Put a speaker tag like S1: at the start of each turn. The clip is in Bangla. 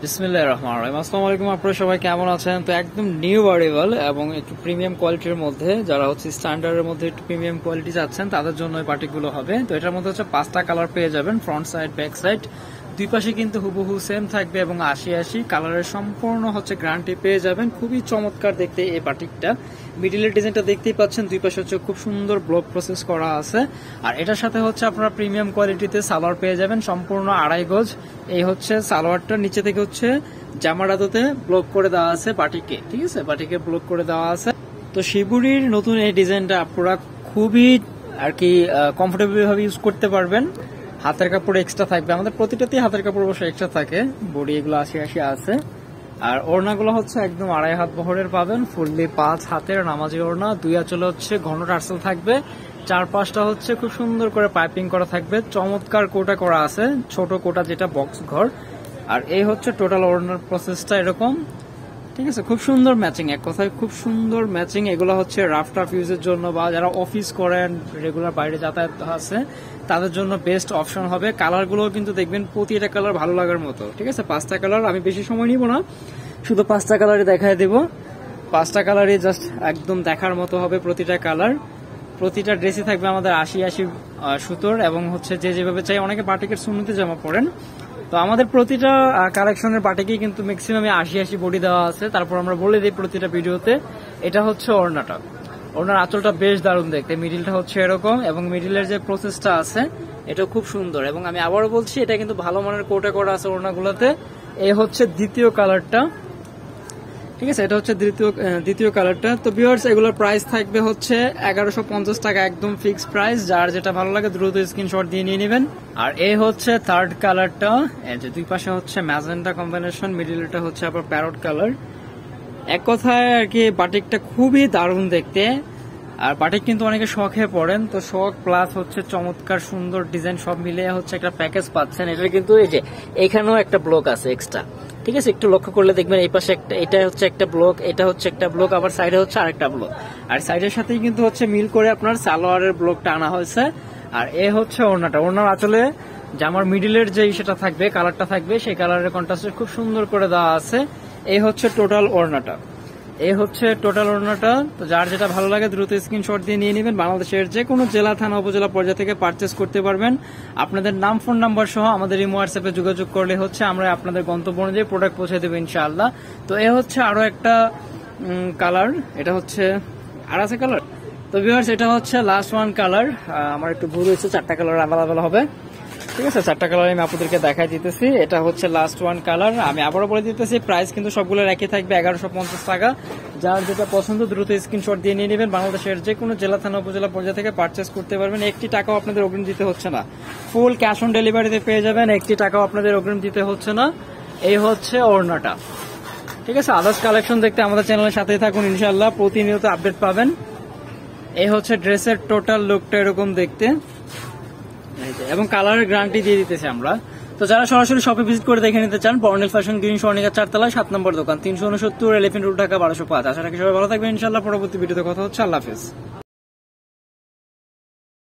S1: বিসমিল্লাহির রহমানির রহিম। আসসালামু আলাইকুম, আপনারা সবাই কেমন আছেন? তো একদম নিউ অ্যারাইভাল এবং একটু প্রিমিয়াম কোয়ালিটির মধ্যে, যারা হচ্ছে স্ট্যান্ডার্ডের মধ্যে একটু প্রিমিয়াম কোয়ালিটি চাচ্ছেন তাদের জন্য এই পার্টিগুলো হবে। তো এটার মধ্যে হচ্ছে 5টা কালার পেয়ে যাবেন, ফ্রন্ট সাইড ব্যাক সাইড দুই পাশে কিন্তু হুবহু সেম থাকবে এবং 80-80 কালারের সম্পূর্ণ হচ্ছে গ্যারান্টি পেয়ে যাবেন। খুবই চমৎকার দেখতে এই পার্টিকটা। মিডিলের ডিজাইনটা দেখতেই পাচ্ছেন, দুই পাশে হচ্ছে খুব সুন্দর ব্লক প্রসেস করা আছে। আর এটার সাথে হচ্ছে আপনারা প্রিমিয়াম কোয়ালিটিতে সালোয়ার পেয়ে যাবেন, সম্পূর্ণ 2.5 গজ। এই হচ্ছে সালোয়ারটা, নিচে থেকে হচ্ছে জামার আদতে ব্লক করে দেওয়া আছে পার্টিকে, ঠিক আছে, পার্টিকে ব্লক করে দেওয়া আছে। তো শিবুরির নতুন এই ডিজাইনটা আপনারা খুবই আর কি কমফোর্টেবল ভাবে ইউজ করতে পারবেন। হাতের কাপড় এক্সট্রা থাকবে, আমাদের প্রতিটাতেই হাতের কাপড় অবশ্য এক্সট্রা থাকে। বডি এগুলো 80-80 আছে। আর ওড়নাগুলো হচ্ছে একদম 2.5 হাত বহরের পাবেন, ফুললি 5 হাতের নামাজি ওড়না। দুই আঁচলে হচ্ছে ঘন টার্সেল থাকবে, 4-5টা হচ্ছে খুব সুন্দর করে পাইপিং করা থাকবে। চমৎকার কোটা করা আছে, ছোট কোটা যেটা বক্স ঘর। আর এই হচ্ছে টোটাল ওড়নার প্রসেসটা এরকম, ঠিক আছে। খুব সুন্দর ম্যাচিং, এক কথায় খুব সুন্দর ম্যাচিং। এগুলো হচ্ছে রাফ টাফ ইউজের জন্য বা যারা অফিস করেন, রেগুলার বাইরে যাতায়াত আছে তাদের জন্য বেস্ট অপশন হবে। কালারগুলো কিন্তু দেখবেন প্রতিটা কালার ভালো লাগার মতো, ঠিক আছে। 5টা কালার, আমি বেশি সময় নিব না, শুধু 5টা কালারই দেখায় দেব। 5টা কালারই জাস্ট একদম দেখার মতো হবে প্রতিটা কালার। প্রতিটা ড্রেসই থাকবে আমাদের 80-80 সুতোর এবং হচ্ছে যে যেভাবে চাই। অনেকে বাটিকের সুন্নতি জামা পরেন, তো আমাদের প্রতিটা কালেকশনের বাটিকেই কিন্তু ম্যাক্সিমামে 80-80 বডি দেওয়া আছে। তারপর আমরা বলে দিই প্রতিটা ভিডিওতে। এটা হচ্ছে ওড়নাটা, ওড়নার আঁচলটা বেশ দারুণ দেখতে। মিডিলটা হচ্ছে এরকম এবং মিডিলের যে প্রসেসটা আছে এটা খুব সুন্দর। এবং আমি আবারও বলছি, এটা কিন্তু ভালো মানের কোটা করা আছে ওড়নাগুলোতে। এই হচ্ছে দ্বিতীয় কালারটা, ঠিক আছে, এটা হচ্ছে দ্বিতীয় কালারটা। তো ভিউয়ার্স, এগুলোর প্রাইস থাকবে হচ্ছে 1150 টাকা, একদম ফিক্সড প্রাইস। যার যেটা ভালো লাগে দ্রুত স্ক্রিনশট দিয়ে নিয়ে নেবেন। আর এই হচ্ছে থার্ড কালারটা, এই যে দুই পাশে হচ্ছে ম্যাজেন্টা কম্বিনেশন, মিডিলটা হচ্ছে আবার প্যারট কালার। এক কথায় আর কি বাটিকটা খুবই দারুণ দেখতে। আর বাটিক কিন্তু অনেকে শখে পড়েন, তো শখ প্লাস হচ্ছে চমৎকার সুন্দর ডিজাইন সব মিলিয়ে হচ্ছে একটা প্যাকেজ পাচ্ছেন। এটা কিন্তু এই যে এখানেও একটা ব্লক আছে এক্সট্রা, ঠিক আছে। একটু লক্ষ্য করলে দেখবেন এই পাশে একটা, এটা হচ্ছে একটা ব্লক, এটা হচ্ছে একটা ব্লক, আবার সাইডে হচ্ছে আরেকটা ব্লক। আর সাইডের সাথেই কিন্তু হচ্ছে মিল করে আপনার সালোয়ারের ব্লকটা আনা হয়েছে। আর এ হচ্ছে ওড়নাটা, ওড়নার আঁচলে জামার মিডিলের যে সেটা থাকবে, কালারটা থাকবে, সেই কালারের কন্ট্রাস্টে খুব সুন্দর করে দেওয়া আছে। এই হচ্ছে টোটাল ওড়নাটা, এই হচ্ছে টোটাল ওড়নাটা। তো যার যেটা ভালো লাগে দ্রুত স্ক্রিনশট দিয়ে নিয়ে নেবেন। বাংলাদেশের যে কোনো জেলা, থানা, উপজেলা পর্যায়ে থেকে পারচেস করতে পারবেন। আপনাদের নাম, ফোন নাম্বার সহ আমাদের ইমো হোয়াটসঅ্যাপে যোগাযোগ করলে হচ্ছে আমরা আপনাদের গন্তব্য অনুযায়ী প্রোডাক্ট পৌঁছে দেবো ইনশাআল্লাহ। তো এ হচ্ছে আরো একটা কালার, এটা হচ্ছে আর আছে কালার। তো ভিউয়ার্স, এটা হচ্ছে লাস্ট ওয়ান কালার। আমার একটু ভুল হয়েছে, 4টা কালার অ্যাভেলেবেল হবে, ঠিক আছে। 4টা কালার আমি আপনাদেরকে দেখাই দিতেছি। এটা হচ্ছে লাস্ট ওয়ান কালার। আমি আবারও বলে দিতেছি, প্রাইস কিন্তু সবগুলোর একই থাকবে, 1150 টাকা। যার যেটা পছন্দ দ্রুত স্ক্রিনশট দিয়ে নিয়ে নেবেন। বাংলাদেশের যে কোনো জেলা, থানা, উপজেলা পর্যায়ে থেকে পারচেস করতে পারবেন। 1টি টাকাও আপনাদের অগ্রিম দিতে হচ্ছে না, ফুল ক্যাশ অন ডেলিভারিতে পেয়ে যাবেন। 1টি টাকাও আপনাদের অগ্রিম দিতে হচ্ছে না। এই হচ্ছে ওড়নাটা, ঠিক আছে। আদার্স কালেকশন দেখতে আমাদের চ্যানেলের সাথেই থাকুন, ইনশাআল্লাহ প্রতিনিয়ত আপডেট পাবেন। এই হচ্ছে ড্রেসের টোটাল লুকটা এরকম দেখতে, এবং কালারের গ্যারান্টি দিয়ে দিতেছি আমরা। তো যারা সরাসরি শপে ভিজিট করে দেখে নিতে চান, বর্ণিল ফ্যাশন, গ্রিন স্বর্ণিকা 4 তলায় 7 নম্বর দোকান, 369 এলিফেন্ট রোড, ঢাকা 1205। আশা রাখি সবাই ভালো থাকবেন ইনশাআল্লাহ। পরবর্তী ভিডিওতে কথা হচ্ছে। আল্লাহ হাফেজ।